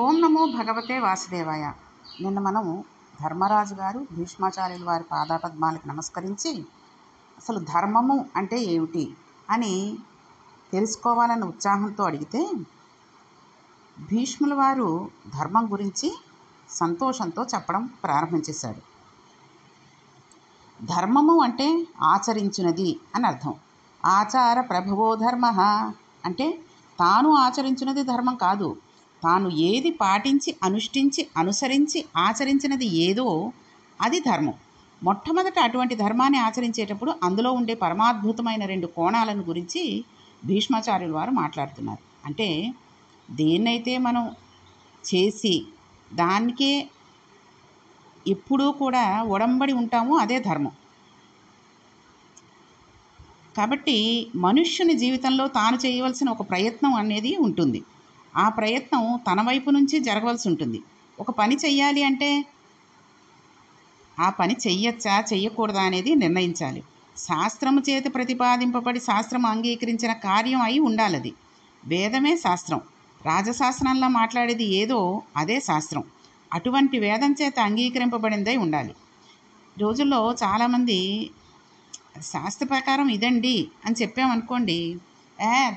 ఓం నమో భగవతే వాసుదేవాయ. నిన్న మనము ధర్మరాజు గారు భీష్మాచార్యుల వారి పాదాపద్మాలకు నమస్కరించి అసలు ధర్మము అంటే ఏమిటి అని తెలుసుకోవాలన్న ఉత్సాహంతో అడిగితే భీష్ముల వారు ధర్మం గురించి సంతోషంతో చెప్పడం ప్రారంభించేశాడు. ధర్మము అంటే ఆచరించినది అని అర్థం. ఆచార ప్రభువో ధర్మ అంటే తాను ఆచరించినది ధర్మం కాదు, తాను ఏది పాటించి అనుష్ఠించి అనుసరించి ఆచరించినది ఏదో అది ధర్మం. మొట్టమొదట అటువంటి ధర్మాన్ని ఆచరించేటప్పుడు అందులో ఉండే పరమాద్భుతమైన రెండు కోణాలను గురించి భీష్మాచార్యుల వారు మాట్లాడుతున్నారు. అంటే దేన్నైతే మనం చేసి దానికే ఎప్పుడూ కూడా ఒడంబడి ఉంటామో అదే ధర్మం. కాబట్టి మనుష్యుని జీవితంలో తాను చేయవలసిన ఒక ప్రయత్నం అనేది ఉంటుంది. ఆ ప్రయత్నం తన వైపు నుంచి జరగవలసి ఉంటుంది. ఒక పని చెయ్యాలి అంటే ఆ పని చెయ్యొచ్చా చెయ్యకూడదా అనేది నిర్ణయించాలి. శాస్త్రము చేత ప్రతిపాదింపబడి శాస్త్రం అంగీకరించిన కార్యం అయి ఉండాలి. అది వేదమే శాస్త్రం. రాజశాస్త్రంలో మాట్లాడేది ఏదో అదే శాస్త్రం. అటువంటి వేదం చేత అంగీకరింపబడిందై ఉండాలి. రోజుల్లో చాలామంది శాస్త్ర ప్రకారం ఇదండి అని చెప్పామనుకోండి,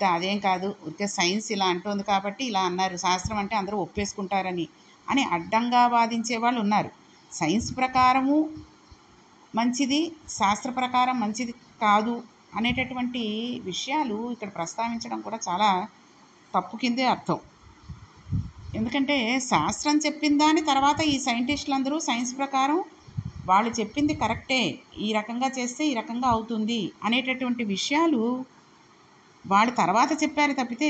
అదేం కాదు, ఊరికే సైన్స్ ఇలా అంటోంది కాబట్టి ఇలా అన్నారు, శాస్త్రం అంటే అందరూ ఒప్పేసుకుంటారని అని అడ్డంగా వాదించే వాళ్ళు ఉన్నారు. సైన్స్ ప్రకారము మంచిది, శాస్త్ర ప్రకారం మంచిది కాదు అనేటటువంటి విషయాలు ఇక్కడ ప్రస్తావించడం కూడా చాలా తప్పు కిందే అర్థం. ఎందుకంటే శాస్త్రం చెప్పిన దాని తర్వాత ఈ సైంటిస్టులు అందరూ సైన్స్ ప్రకారం వాళ్ళు చెప్పింది కరెక్టే, ఈ రకంగా చేస్తే ఈ రకంగా అవుతుంది అనేటటువంటి విషయాలు వాళ్ళు తర్వాత చెప్పారు తప్పితే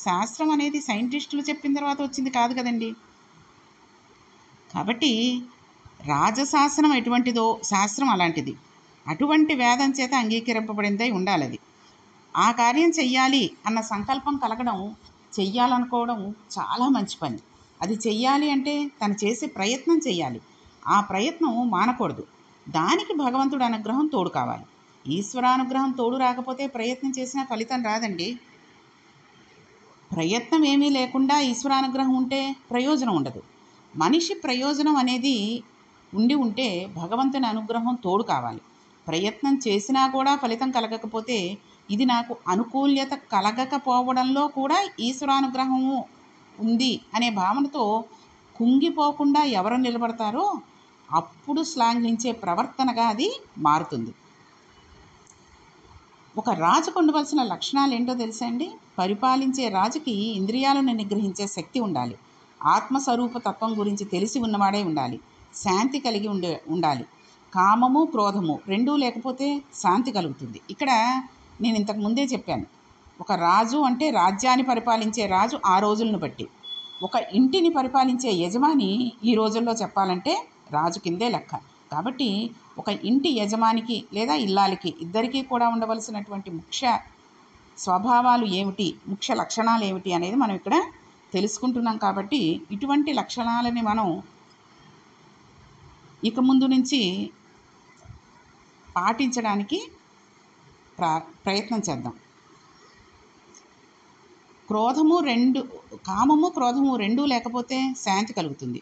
శాస్త్రం అనేది సైంటిస్టులు చెప్పిన తర్వాత వచ్చింది కాదు కదండి. కాబట్టి రాజశాస్త్రం ఎటువంటిదో శాస్త్రం అలాంటిది. అటువంటి వేదం చేత అంగీకరింపబడిందై ఉండాలి. అది ఆ కార్యం చెయ్యాలి అన్న సంకల్పం కలగడం, చెయ్యాలనుకోవడం చాలా మంచి పని. అది చెయ్యాలి అంటే తను చేసే ప్రయత్నం చెయ్యాలి. ఆ ప్రయత్నం మానకూడదు. దానికి భగవంతుడి అనుగ్రహం తోడు కావాలి. ఈశ్వరానుగ్రహం తోడు రాకపోతే ప్రయత్నం చేసినా ఫలితం రాదండి. ప్రయత్నం ఏమీ లేకుండా ఈశ్వరానుగ్రహం ఉంటే ప్రయోజనం ఉండదు. మనిషి ప్రయోజనం అనేది ఉంటే భగవంతుని అనుగ్రహం తోడు కావాలి. ప్రయత్నం చేసినా కూడా ఫలితం కలగకపోతే ఇది నాకు అనుకూల్యత కలగకపోవడంలో కూడా ఈశ్వరానుగ్రహము ఉంది అనే భావనతో కుంగిపోకుండా ఎవరు నిలబడతారో అప్పుడు శ్లాఘించే ప్రవర్తనగా అది మారుతుంది. ఒక రాజుకు ఉండవలసిన లక్షణాలు ఏంటో తెలుసా అండి? పరిపాలించే రాజుకి ఇంద్రియాలను నిగ్రహించే శక్తి ఉండాలి. ఆత్మస్వరూప తత్వం గురించి తెలిసి ఉన్నవాడే ఉండాలి. శాంతి కలిగి ఉండాలి. కామము క్రోధము రెండూ లేకపోతే శాంతి కలుగుతుంది. ఇక్కడ నేను ఇంతకు ముందే చెప్పాను, ఒక రాజు అంటే రాజ్యాన్ని పరిపాలించే రాజు ఆ రోజులను బట్టి, ఒక ఇంటిని పరిపాలించే యజమాని ఈ రోజుల్లో చెప్పాలంటే రాజు కిందే లెక్క. కాబట్టి ఒక ఇంటి యజమానికి లేదా ఇల్లాలికి ఇద్దరికీ కూడా ఉండవలసినటువంటి ముఖ్య స్వభావాలు ఏమిటి, ముఖ్య లక్షణాలు ఏమిటి అనేది మనం ఇక్కడ తెలుసుకుంటున్నాం. కాబట్టి ఇటువంటి లక్షణాలని మనం ఇక ముందు నుంచి పాటించడానికి ప్రయత్నం చేద్దాం. కామము క్రోధము రెండూ లేకపోతే శాంతి కలుగుతుంది.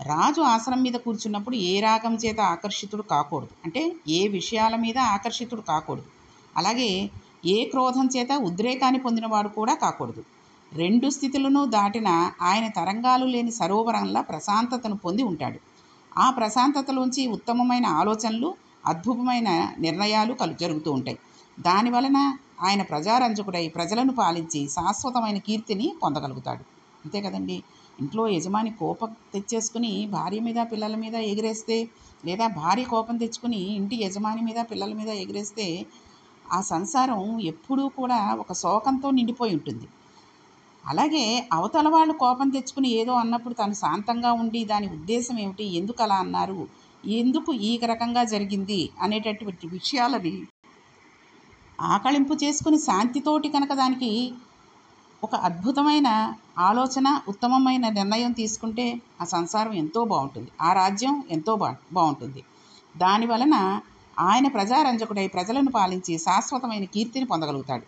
రాజు ఆసనం మీద కూర్చున్నప్పుడు ఏ రాగం చేత ఆకర్షితుడు కాకూడదు, అంటే ఏ విషయాల మీద ఆకర్షితుడు కాకూడదు. అలాగే ఏ క్రోధం చేత ఉద్రేకాన్ని పొందినవాడు కూడా కాకూడదు. రెండు స్థితులను దాటిన ఆయన తరంగాలు లేని సరోవరంలా ప్రశాంతతను పొంది ఉంటాడు. ఆ ప్రశాంతతలోంచి ఉత్తమమైన ఆలోచనలు, అద్భుతమైన నిర్ణయాలు జరుగుతూ ఉంటాయి. దానివలన ఆయన ప్రజారంజకుడై ప్రజలను పాలించి శాశ్వతమైన కీర్తిని పొందగలుగుతాడు. అంతే కదండి. ఇంట్లో యజమాని కోపం తెచ్చేసుకుని భార్య మీద పిల్లల మీద ఎగిరేస్తే, లేదా భార్య కోపం తెచ్చుకుని ఇంటి యజమాని మీద పిల్లల మీద ఎగిరేస్తే ఆ సంసారం ఎప్పుడూ కూడా ఒక శోకంతో నిండిపోయి ఉంటుంది. అలాగే అవతల వాళ్ళు కోపం తెచ్చుకుని ఏదో అన్నప్పుడు తను శాంతంగా ఉండి దాని ఉద్దేశం ఏమిటి, ఎందుకు అలా అన్నారు, ఎందుకు ఈ రకంగా జరిగింది అనేటటువంటి విషయాలని ఆకళింపు చేసుకుని శాంతితోటి కనుక దానికి ఒక అద్భుతమైన ఆలోచన, ఉత్తమమైన నిర్ణయం తీసుకుంటే ఆ సంసారం ఎంతో బాగుంటుంది, ఆ రాజ్యం ఎంతో బాగుంటుంది. దానివలన ఆయన ప్రజారంజకుడై ప్రజలను పాలించి శాశ్వతమైన కీర్తిని పొందగలుగుతాడు.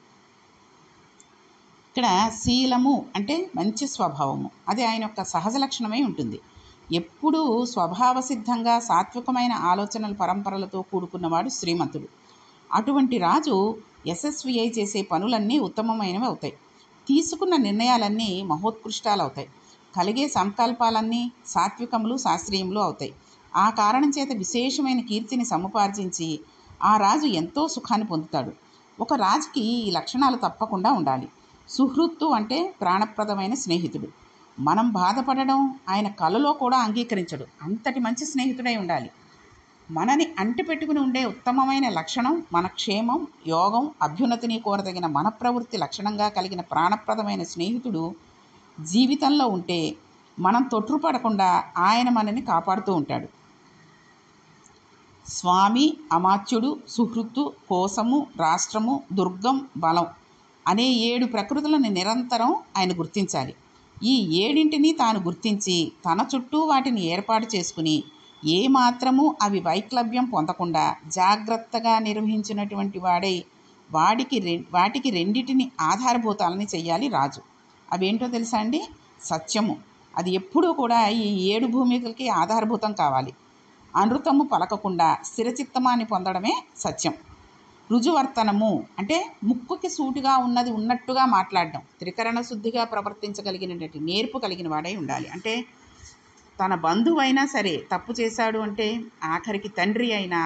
ఇక్కడ శీలము అంటే మంచి స్వభావము, అది ఆయన యొక్క సహజ లక్షణమై ఉంటుంది. ఎప్పుడూ స్వభావ సిద్ధంగా సాత్వికమైన ఆలోచనల పరంపరలతో కూడుకున్నవాడు శ్రీమంతుడు. అటువంటి రాజు యశస్వి అయి చేసే పనులన్నీ ఉత్తమమైనవి అవుతాయి. తీసుకున్న నిర్ణయాలన్నీ మహోత్కృష్టాలు అవుతాయి. కలిగే సంకల్పాలన్నీ సాత్వికములు శాస్త్రీయములు అవుతాయి. ఆ కారణం చేత విశేషమైన కీర్తిని సముపార్జించి ఆ రాజు ఎంతో సుఖాన్ని పొందుతాడు. ఒక రాజుకి ఈ లక్షణాలు తప్పకుండా ఉండాలి. సుహృత్తు అంటే ప్రాణప్రదమైన స్నేహితుడు. మనం బాధపడడం ఆయన కలలో కూడా అంగీకరించడు. అంతటి మంచి స్నేహితుడై ఉండాలి. మనని అంటిపెట్టుకుని ఉండే ఉత్తమమైన లక్షణం మన క్షేమం, యోగం, అభ్యున్నతిని కోరదగిన మన ప్రవృత్తి లక్షణంగా కలిగిన ప్రాణప్రదమైన స్నేహితుడు జీవితంలో ఉంటే మనం తొట్రుపడకుండా ఆయన మనని కాపాడుతూ ఉంటాడు. స్వామి, అమాత్యుడు, సుహృత్తు, కోసము, రాష్ట్రము, దుర్గం, బలం అనే 7 ప్రకృతులను నిరంతరం ఆయన గుర్తించాలి. ఈ 7ంటిని తాను గుర్తించి తన చుట్టూ వాటిని ఏర్పాటు చేసుకుని ఏమాత్రము అవి వైక్లభ్యం పొందకుండా జాగ్రత్తగా నిర్వహించినటువంటి వాడై వాటికి రెండిటిని ఆధారభూతాలని చెయ్యాలి రాజు. అవేంటో తెలుసా అండి? సత్యము, అది ఎప్పుడూ కూడా ఈ 7 భూమికలకి ఆధారభూతం కావాలి. అనృతము పలకకుండా స్థిరచిత్తమాన్ని పొందడమే సత్యం. రుజువర్తనము అంటే ముక్కుకి సూటిగా ఉన్నది ఉన్నట్టుగా మాట్లాడడం, త్రికరణ శుద్ధిగా ప్రవర్తించగలిగినటువంటి నేర్పు కలిగిన వాడై ఉండాలి. అంటే తన బంధువైనా సరే తప్పు చేశాడు అంటే ఆఖరికి తండ్రి అయినా,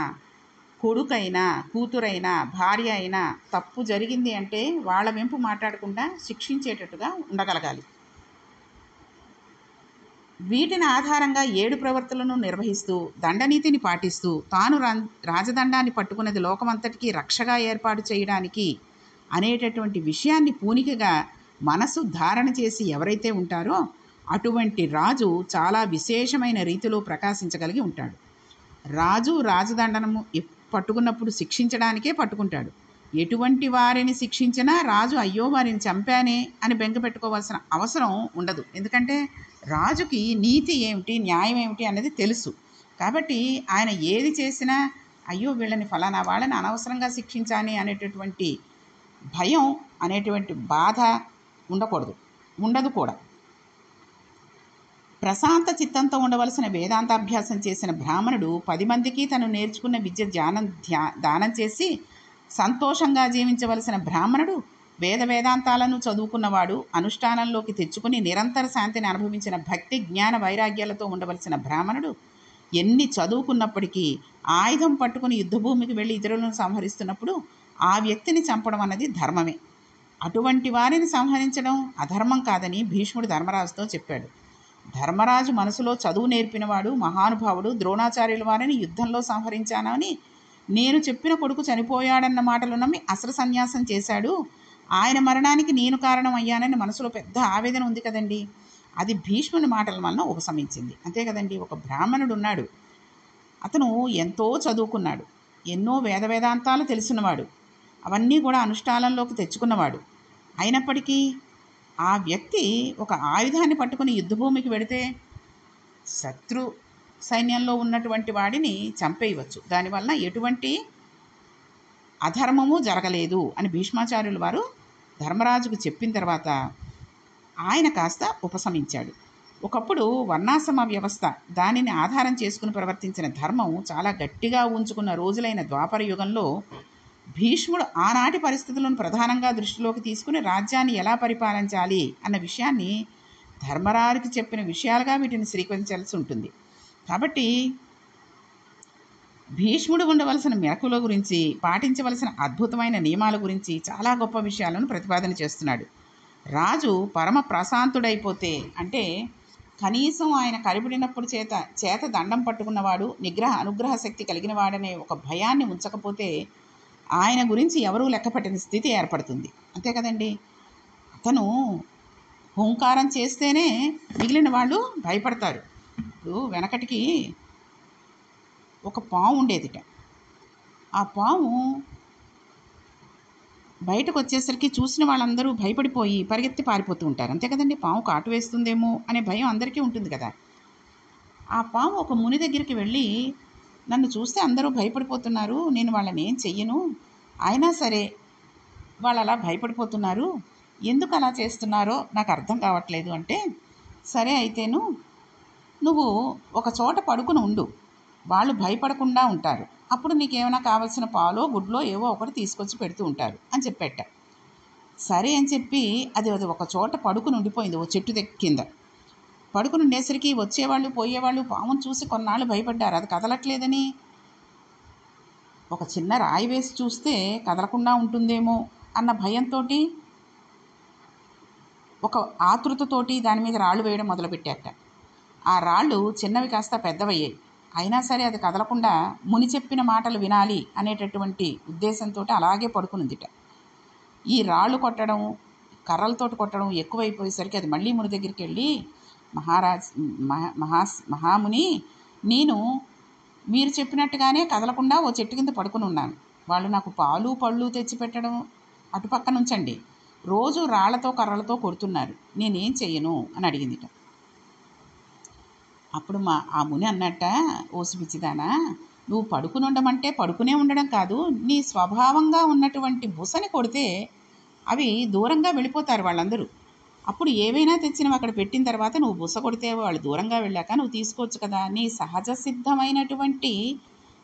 కొడుకైనా, కూతురైనా, భార్య అయినా తప్పు జరిగింది అంటే వాళ్ళ వెంపు మాట్లాడకుండా శిక్షించేటట్టుగా ఉండగలగాలి. వీటిని ఆధారంగా 7 ప్రవర్తనలను నిర్వహిస్తూ దండనీతిని పాటిస్తూ తాను రాజదండాన్ని పట్టుకున్నది లోకమంతటికీ రక్షగా ఏర్పాటు చేయడానికి అనేటటువంటి విషయాన్ని పూనికగా మనసు ధారణ చేసి ఎవరైతే ఉంటారో అటువంటి రాజు చాలా విశేషమైన రీతిలో ప్రకాశించగలిగి ఉంటాడు. రాజు రాజదండనము పట్టుకున్నప్పుడు శిక్షించడానికే పట్టుకుంటాడు. ఎటువంటి వారిని శిక్షించినా రాజు అయ్యో వారిని చంపానే అని బెంగ పెట్టుకోవాల్సిన అవసరం ఉండదు. ఎందుకంటే రాజుకి నీతి ఏమిటి, న్యాయం ఏమిటి అనేది తెలుసు. కాబట్టి ఆయన ఏది చేసినా అయ్యో వీళ్ళని ఫలానా వాళ్ళని అనవసరంగా శిక్షించాలి అనేటటువంటి భయం అనేటువంటి బాధ ఉండదు కూడా. ప్రశాంత చిత్తంతో ఉండవలసిన వేదాంతాభ్యాసం చేసిన బ్రాహ్మణుడు 10 మందికి తను నేర్చుకున్న విద్య దానం చేసి సంతోషంగా జీవించవలసిన బ్రాహ్మణుడు వేదాంతాలను చదువుకున్నవాడు, అనుష్ఠానంలోకి తెచ్చుకుని నిరంతర శాంతిని అనుభవించిన భక్తి, జ్ఞాన, వైరాగ్యాలతో ఉండవలసిన బ్రాహ్మణుడు ఎన్ని చదువుకున్నప్పటికీ ఆయుధం పట్టుకుని యుద్ధభూమికి వెళ్ళి ఇతరులను సంహరిస్తున్నప్పుడు ఆ వ్యక్తిని చంపడం అన్నది ధర్మమే. అటువంటి వారిని సంహరించడం అధర్మం కాదని భీష్ముడు ధర్మరాజుతో చెప్పాడు. ధర్మరాజు మనసులో చదువు నేర్పినవాడు, మహానుభావుడు, ద్రోణాచార్యుల వారిని యుద్ధంలో సంహరించానని నేను చెప్పిన కొడుకు చనిపోయాడన్న మాటలు నమ్మి అస్త్ర సన్యాసం చేశాడు. ఆయన మరణానికి నేను కారణం అయ్యానని మనసులో పెద్ద ఆవేదన ఉంది కదండి. అది భీష్ముని మాటల వలన ఉపశమించింది. అంతే కదండి. ఒక బ్రాహ్మణుడు ఉన్నాడు, అతను ఎంతో చదువుకున్నాడు, ఎన్నో వేదాంతాలు తెలిసినవాడు, అవన్నీ కూడా అనుష్ఠానంలోకి తెచ్చుకున్నవాడు. అయినప్పటికీ ఆ వ్యక్తి ఒక ఆయుధాన్ని పట్టుకుని యుద్ధభూమికి వెడితే శత్రు సైన్యంలో ఉన్నటువంటి వాడిని చంపేయవచ్చు. దానివల్ల ఎటువంటి అధర్మము జరగలేదు అని భీష్మాచార్యుల వారు ధర్మరాజుకు చెప్పిన తర్వాత ఆయన కాస్త ఉపశమించాడు. ఒకప్పుడు వర్ణాశ్రమ వ్యవస్థ, దానిని ఆధారం చేసుకుని ప్రవర్తించిన ధర్మం చాలా గట్టిగా ఉంచుకున్న రోజులైన ద్వాపర యుగంలో భీష్ముడు ఆనాటి పరిస్థితులను ప్రధానంగా దృష్టిలోకి తీసుకుని రాజ్యాన్ని ఎలా పరిపాలించాలి అన్న విషయాన్ని ధర్మరాజుకి చెప్పిన విషయాలుగా వీటిని స్వీకరించాల్సి ఉంటుంది. కాబట్టి భీష్ముడు ఉండవలసిన మెలకువల గురించి, పాటించవలసిన అద్భుతమైన నియమాల గురించి చాలా గొప్ప విషయాలను ప్రతిపాదన చేస్తున్నాడు. రాజు పరమ ప్రశాంతుడైపోతే, అంటే కనీసం ఆయన కడిబడినప్పుడు చేత దండం పట్టుకున్నవాడు, అనుగ్రహ శక్తి కలిగిన వాడనే ఒక భయాన్ని ఉంచకపోతే ఆయన గురించి ఎవరూ లెక్కపట్టిన స్థితి ఏర్పడుతుంది. అంతే కదండి. అతను హుంకారం చేస్తేనే మిగిలిన వాళ్ళు భయపడతారు. ఇప్పుడు వెనకటికి ఒక పాము ఉండేదిట. ఆ పాము బయటకు వచ్చేసరికి చూసిన వాళ్ళందరూ భయపడిపోయి పరిగెత్తి పారిపోతూ ఉంటారు. అంతే కదండి. పాము కాటు వేస్తుందేమో అనే భయం అందరికీ ఉంటుంది కదా. ఆ పాము ఒక ముని దగ్గరికి వెళ్ళి, నన్ను చూస్తే అందరూ భయపడిపోతున్నారు, నేను వాళ్ళని ఏం చెయ్యను, అయినా సరే వాళ్ళు అలా భయపడిపోతున్నారు, ఎందుకు అలా చేస్తున్నారో నాకు అర్థం కావట్లేదు అంటే, సరే అయితేను నువ్వు ఒక చోట పడుకుని ఉండు, వాళ్ళు భయపడకుండా ఉంటారు, అప్పుడు నీకేమైనా కావాల్సిన పాలో గుడ్లో ఏవో ఒకటి తీసుకొచ్చి పెడుతూ ఉంటారు అని చెప్పేట. సరే అని చెప్పి అది అది ఒక చోట పడుకుని ఉండిపోయింది, ఓ చెట్టు కింద పడుకుని ఉండేసరికి వచ్చేవాళ్ళు పోయేవాళ్ళు పామును చూసి కొన్నాళ్ళు భయపడ్డారు. అది కదలట్లేదని ఒక చిన్న రాయి వేసి చూస్తే కదలకుండా ఉంటుందేమో అన్న భయంతో, ఒక ఆతృతతోటి దాని మీద రాళ్ళు వేయడం మొదలుపెట్టారట. ఆ రాళ్ళు చిన్నవి కాస్త పెద్దవయ్యాయి. అయినా సరే అది కదలకుండా ముని చెప్పిన మాటలు వినాలి అనేటటువంటి ఉద్దేశంతో అలాగే పడుకునిందిట. ఈ రాళ్ళు కొట్టడం, కర్రలతోటి కొట్టడం ఎక్కువైపోయేసరికి అది మళ్ళీ ముని దగ్గరికి వెళ్ళి, మహారాజ్ మహాముని, నేను మీరు చెప్పినట్టుగానే కదలకుండా ఓ చెట్టు కింద పడుకుని ఉన్నాను. వాళ్ళు నాకు పాలు పళ్ళు తెచ్చిపెట్టడం అటుపక్క నుంచండి, రోజు రాళ్లతో కర్రలతో కొడుతున్నారు, నేనేం చెయ్యను అని అడిగిందిట. అప్పుడు ఆ ముని అన్నట్ట, ఓసి పిచ్చిదానా, నువ్వు పడుకుని ఉండమంటే పడుకునే ఉండడం కాదు, నీ స్వభావంగా ఉన్నటువంటి బుసని కొడితే అవి దూరంగా వెళ్ళిపోతారు వాళ్ళందరూ. అప్పుడు ఏవైనా తెచ్చినవి అక్కడ పెట్టిన తర్వాత నువ్వు బుస కొడితే వాళ్ళు దూరంగా వెళ్ళాక నువ్వు తీసుకోవచ్చు కదా. నీ సహజ సిద్ధమైనటువంటి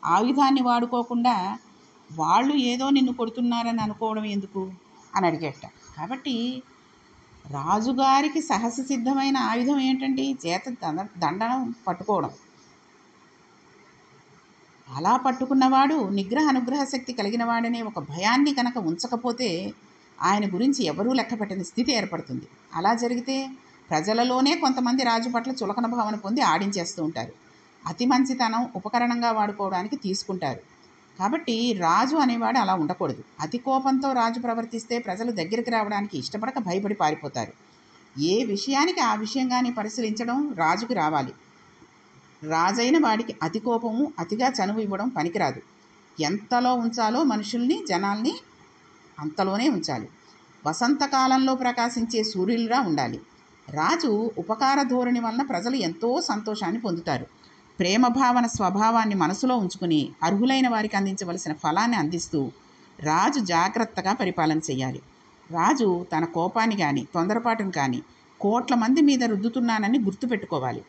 ఆయుధాన్ని వాడుకోకుండా వాళ్ళు ఏదో నిన్ను కొడుతున్నారని అనుకోవడం ఎందుకు అని అడిగేట. కాబట్టి రాజుగారికి సహజ సిద్ధమైన ఆయుధం ఏంటండి? చేత దండం పట్టుకోవడం. అలా పట్టుకున్నవాడు నిగ్రహ అనుగ్రహ శక్తి కలిగిన వాడనే ఒక భయాన్ని కనుక ఉంచకపోతే ఆయన గురించి ఎవరూ లెక్కపెట్టని స్థితి ఏర్పడుతుంది. అలా జరిగితే ప్రజలలోనే కొంతమంది రాజు పట్ల చులకన భావన పొంది ఆడించేస్తూ ఉంటారు. అతి మంచితనం ఉపకరణంగా వాడుకోవడానికి తీసుకుంటారు. కాబట్టి రాజు అనేవాడు అలా ఉండకూడదు. అతి కోపంతో రాజు ప్రవర్తిస్తే ప్రజలు దగ్గరికి రావడానికి ఇష్టపడక భయపడి పారిపోతారు. ఏ విషయానికి ఆ విషయంగానే పరిశీలించడం రాజుకి రావాలి. రాజైన వాడికి అతి కోపము, అతిగా చనువు ఇవ్వడం పనికిరాదు. ఎంతలో ఉంచాలో మనుషుల్ని, జనాల్ని అంతలోనే ఉంచాలి. వసంతకాలంలో ప్రకాశించే సూర్యులుగా ఉండాలి. రాజు ఉపకార ధోరణి వలన ప్రజలు ఎంతో సంతోషాన్ని పొందుతారు. ప్రేమ భావన స్వభావాన్ని మనసులో ఉంచుకుని అర్హులైన వారికి అందించవలసిన ఫలాన్ని అందిస్తూ రాజు జాగ్రత్తగా పరిపాలన చేయాలి. రాజు తన కోపాన్ని కానీ తొందరపాటును కానీ కోట్ల మంది మీద రుద్దుతున్నానని గుర్తుపెట్టుకోవాలి.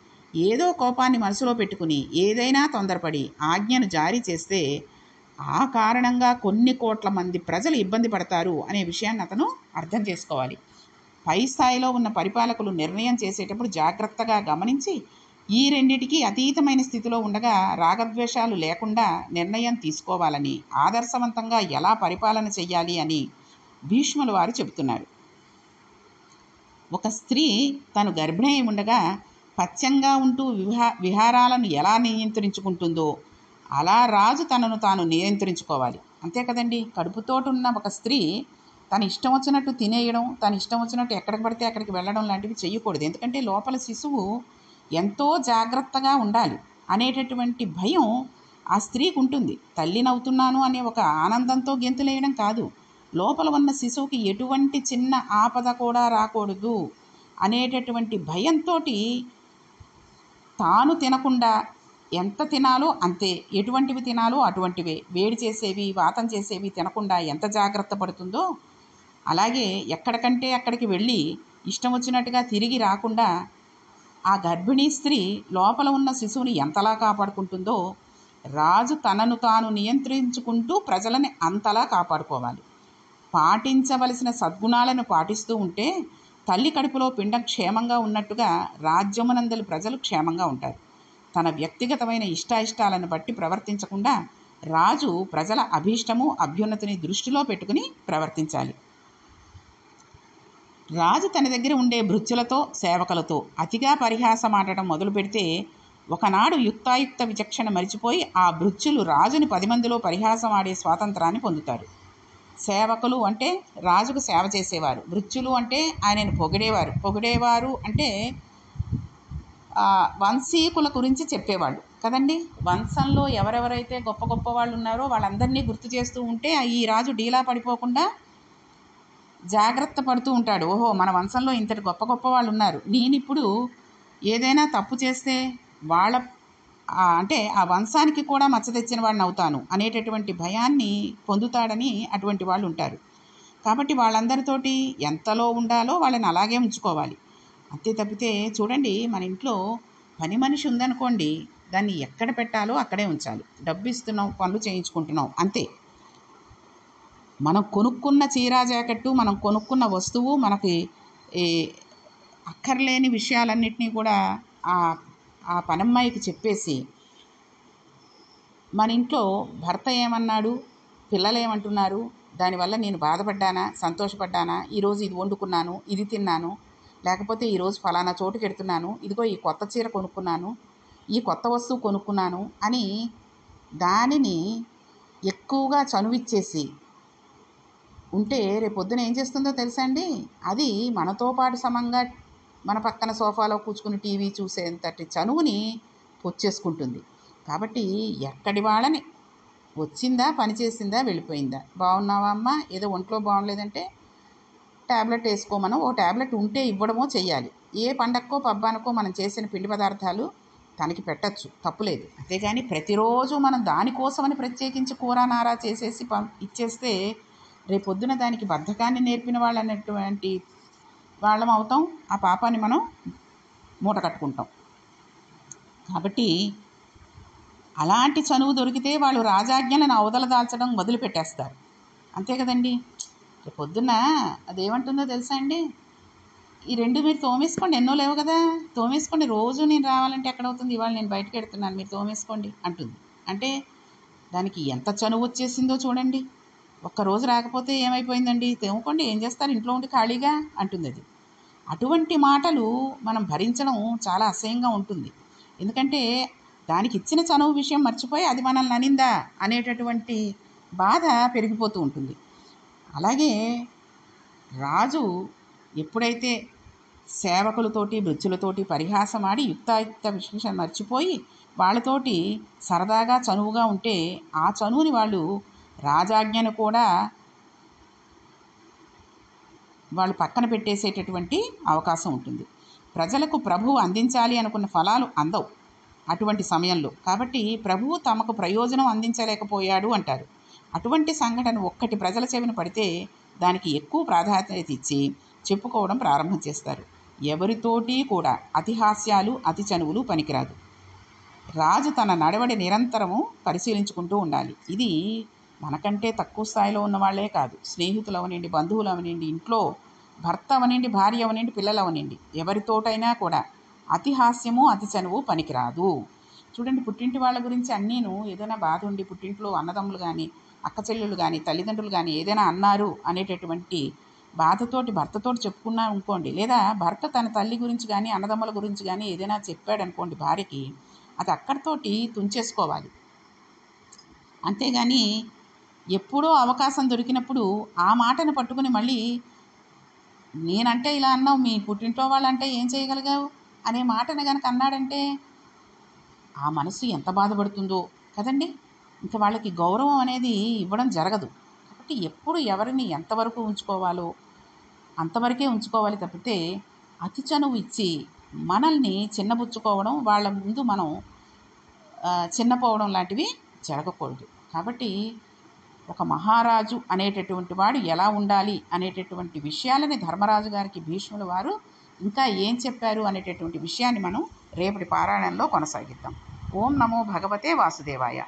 ఏదో కోపాన్ని మనసులో పెట్టుకుని ఏదైనా తొందరపడి ఆజ్ఞను జారీ చేస్తే ఆ కారణంగా కొన్ని కోట్ల మంది ప్రజలు ఇబ్బంది పడతారు అనే విషయాన్ని అతను అర్థం చేసుకోవాలి. పై స్థాయిలో ఉన్న పరిపాలకులు నిర్ణయం చేసేటప్పుడు జాగ్రత్తగా గమనించి ఈ రెండిటికి అతీతమైన స్థితిలో ఉండగా రాగద్వేషాలు లేకుండా నిర్ణయం తీసుకోవాలని, ఆదర్శవంతంగా ఎలా పరిపాలన చెయ్యాలి అని భీష్ముల వారు చెబుతున్నారు. ఒక స్త్రీ తను గర్భిణి అయి ఉండగా పథ్యంగా ఉంటూ విహారాలను ఎలా నియంత్రించుకుంటుందో అలా రాజు తనను తాను నియంత్రించుకోవాలి. అంతే కదండి. కడుపుతోటున్న ఒక స్త్రీ తన ఇష్టం వచ్చినట్టు తినేయడం, తన ఇష్టం వచ్చినట్టు ఎక్కడికి పడితే అక్కడికి వెళ్ళడం లాంటివి చేయకూడదు. ఎందుకంటే లోపల శిశువు ఎంతో జాగ్రత్తగా ఉండాలి అనేటటువంటి భయం ఆ స్త్రీకి ఉంటుంది. తల్లినవుతున్నాను అనే ఒక ఆనందంతో గెంతులేయడం కాదు, లోపల ఉన్న శిశువుకి ఎటువంటి చిన్న ఆపద కూడా రాకూడదు అనేటటువంటి భయంతో తాను తినకుండా ఎంత తినాలో అంతే, ఎటువంటివి తినాలో అటువంటివే, వేడి చేసేవి వాతం చేసేవి తినకుండా ఎంత జాగ్రత్త పడుతుందో, అలాగే ఎక్కడికంటే అక్కడికి వెళ్ళి ఇష్టం వచ్చినట్టుగా తిరిగి రాకుండా ఆ గర్భిణీ స్త్రీ లోపల ఉన్న శిశువుని ఎంతలా కాపాడుకుంటుందో రాజు తనను తాను నియంత్రించుకుంటూ ప్రజలని అంతలా కాపాడుకోవాలి. పాటించవలసిన సద్గుణాలను పాటిస్తూ ఉంటే తల్లి కడుపులో పిండం క్షేమంగా ఉన్నట్టుగా రాజ్యమునందలి ప్రజలు క్షేమంగా ఉంటారు. తన వ్యక్తిగతమైన ఇష్టాయిష్టాలను బట్టి ప్రవర్తించకుండా రాజు ప్రజల అభీష్టము అభ్యున్నతిని దృష్టిలో పెట్టుకుని ప్రవర్తించాలి. రాజు తన దగ్గర ఉండే భృత్యులతో సేవకులతో అతిగా పరిహాసమాడటం మొదలు పెడితే ఒకనాడు యుక్తాయుక్త విచక్షణ మరిచిపోయి ఆ భృత్యులు రాజుని 10 మందిలో పరిహాసమాడే స్వాతంత్రాన్ని పొందుతారు. సేవకులు అంటే రాజుకు సేవ చేసేవారు, భృత్యులు అంటే ఆయనను పొగిడేవారు అంటే వంశీకుల గురించి చెప్పేవాళ్ళు కదండి. వంశంలో ఎవరెవరైతే గొప్ప గొప్ప వాళ్ళు ఉన్నారో వాళ్ళందరినీ గుర్తు చేస్తూ ఉంటే ఈ రాజు డీలా పడిపోకుండా జాగ్రత్త పడుతూ ఉంటాడు. ఓహో, మన వంశంలో ఇంతటి గొప్ప గొప్ప వాళ్ళు ఉన్నారు, నేను ఇప్పుడు ఏదైనా తప్పు చేస్తే వాళ్ళ అంటే ఆ వంశానికి కూడా మచ్చ తెచ్చిన వాడిని అవుతాను అనేటటువంటి భయాన్ని పొందుతాడని అటువంటి వాళ్ళు ఉంటారు. కాబట్టి వాళ్ళందరితోటి ఎంతలో ఉండాలో వాళ్ళని అలాగే ఉంచుకోవాలి. అంతే తప్పితే చూడండి, మన ఇంట్లో పని మనిషి ఉందనుకోండి, దాన్ని ఎక్కడ పెట్టాలో అక్కడే ఉంచాలి. డబ్బు ఇస్తున్నాం, పనులు చేయించుకుంటున్నాం అంతే. మనం కొనుక్కున్న చీరా జాకెట్టు, మనం కొనుక్కున్న వస్తువు మనకి ఈ అక్కర్లేని విషయాలన్నిటినీ కూడా ఆ ఆ పనమ్మాయికి చెప్పేసి, మన ఇంట్లో భర్త ఏమన్నాడు, పిల్లలు ఏమంటున్నారు, దానివల్ల నేను బాధపడ్డానా, సంతోషపడ్డానా, ఈరోజు ఇది వండుకున్నాను, ఇది తిన్నాను, లేకపోతే ఈరోజు ఫలానా చోటుకి వెడుతున్నాను, ఇదిగో ఈ కొత్త చీర కొనుక్కున్నాను, ఈ కొత్త వస్తువు కొనుక్కున్నాను అని దానిని ఎక్కువగా చనువిచ్చేసి ఉంటే రేపొద్దున ఏం చేస్తుందో తెలుసా అండి? అది మనతో పాటు సమంగా మన పక్కన సోఫాలో కూర్చుని టీవీ చూసేంతటి చనువుని పొచ్చేసుకుంటుంది. కాబట్టి ఎక్కడి వాళ్ళని వచ్చిందా, పని చేసిందా, వెళ్ళిపోయిందా, బాగున్నావా అమ్మ, ఏదో ఒంట్లో బాగోలేదంటే ట్యాబ్లెట్ వేసుకోమనో, ఓ ట్యాబ్లెట్ ఉంటే ఇవ్వడమో చెయ్యాలి. ఏ పండక్కో పబ్బానికో మనం చేసిన పిండి పదార్థాలు తనకి పెట్టచ్చు, తప్పులేదు. అంతేగాని ప్రతిరోజు మనం దానికోసమని ప్రత్యేకించి కూర నారా చేసేసి ఇచ్చేస్తే రేపొద్దున దానికి బద్ధకాన్ని నేర్పిన వాళ్ళు అన్నటువంటి వాళ్ళం అవుతాం. ఆ పాపాన్ని మనం మూట కట్టుకుంటాం. కాబట్టి అలాంటి చనువు దొరికితే వాళ్ళు రాజాజ్ఞలను అవతల దాల్చడం మొదలుపెట్టేస్తారు. అంతే కదండి. రేపొద్దున్న అదేమంటుందో తెలుసా అండి? ఈ 2 మీరు తోమేసుకోండి, ఎన్నో లేవు కదా, తోమేసుకోండి, రోజు నేను రావాలంటే ఎక్కడవుతుంది, ఇవాళ నేను బయటకు వెళ్తున్నాను, మీరు తోమేసుకోండి అంటుంది. అంటే దానికి ఎంత చనువు వచ్చేసిందో చూడండి. ఒక్కరోజు రాకపోతే ఏమైపోయిందండి, తోముకోండి, ఏం చేస్తారు, ఇంట్లో ఉండి ఖాళీగా అంటుంది అది. అటువంటి మాటలు మనం భరించడం చాలా అసహ్యంగా ఉంటుంది. ఎందుకంటే దానికి ఇచ్చిన చనువు విషయం మర్చిపోయి అది మనల్ని అనిందా అనేటటువంటి బాధ పెరిగిపోతూ ఉంటుంది. అలాగే రాజు ఎప్పుడైతే సేవకులతోటి, భృత్యులతోటి పరిహాసమాడి యుక్తాయుక్త విశేషం మర్చిపోయి వాళ్ళతోటి సరదాగా చనువుగా ఉంటే ఆ చనువుని వాళ్ళు రాజాజ్ఞను కూడా వాళ్ళు పక్కన పెట్టేసేటటువంటి అవకాశం ఉంటుంది. ప్రజలకు ప్రభువు అందించాలి అనుకున్న ఫలాలు అందవు అటువంటి సమయంలో. కాబట్టి ప్రభువు తమకు ప్రయోజనం అందించలేకపోయాడు అంటారు. అటువంటి సంఘటన ఒక్కటి ప్రజల చెవిన పడితే దానికి ఎక్కువ ప్రాధాన్యత ఇచ్చి చెప్పుకోవడం ప్రారంభం చేస్తారు. ఎవరితోటి కూడా అతి హాస్యాలు, అతి చనువులు పనికిరాదు. రాజు తన నడవడి నిరంతరము పరిశీలించుకుంటూ ఉండాలి. ఇది మనకంటే తక్కువ స్థాయిలో ఉన్న వాళ్ళే కాదు, స్నేహితులు అవనండి, బంధువులు అవనండి, ఇంట్లో భర్త అవనండి, భార్య అవనండి, పిల్లలు అవనండి, ఎవరితోటైనా కూడా అతి హాస్యము, అతి చనువు పనికిరాదు. చూడండి, పుట్టింటి వాళ్ళ గురించి అన్నీను ఏదైనా బాధ ఉండి పుట్టింట్లో అన్నదమ్ములు కానీ, అక్క చెల్లెళ్ళు కానీ, తల్లిదండ్రులు కానీ ఏదైనా అన్నారు అనేటటువంటి బాధతోటి భర్తతోటి చెప్పుకున్నా అనుకోండి, లేదా భర్త తన తల్లి గురించి కానీ అన్నదమ్ముల గురించి కానీ ఏదైనా చెప్పాడనుకోండి భార్యకి, అది అక్కడితోటి తుంచేసుకోవాలి. అంతేగాని ఎప్పుడో అవకాశం దొరికినప్పుడు ఆ మాటను పట్టుకుని మళ్ళీ నేనంటే ఇలా అన్నావు, మీ పుట్టింట్లో వాళ్ళంటే ఏం చేయగలిగావు అనే మాటను కనుక అన్నాడంటే ఆ మనసు ఎంత బాధపడుతుందో కదండి. ఇంకా వాళ్ళకి గౌరవం అనేది ఇవ్వడం జరగదు. కాబట్టి ఎప్పుడు ఎవరిని ఎంతవరకు ఉంచుకోవాలో అంతవరకే ఉంచుకోవాలి తప్పితే అతి చనువు ఇచ్చి మనల్ని చిన్నబుచ్చుకోవడం, వాళ్ళ ముందు మనం చిన్నపోవడం లాంటివి జరగకూడదు. కాబట్టి ఒక మహారాజు అనేటటువంటి వాడు ఎలా ఉండాలి అనేటటువంటి విషయాలని ధర్మరాజు గారికి భీష్ముల వారు ఇంకా ఏం చెప్పారు అనేటటువంటి విషయాన్ని మనం రేపటి పారాయణంలో కొనసాగిద్దాం. ఓం నమో భగవతే వాసుదేవాయ.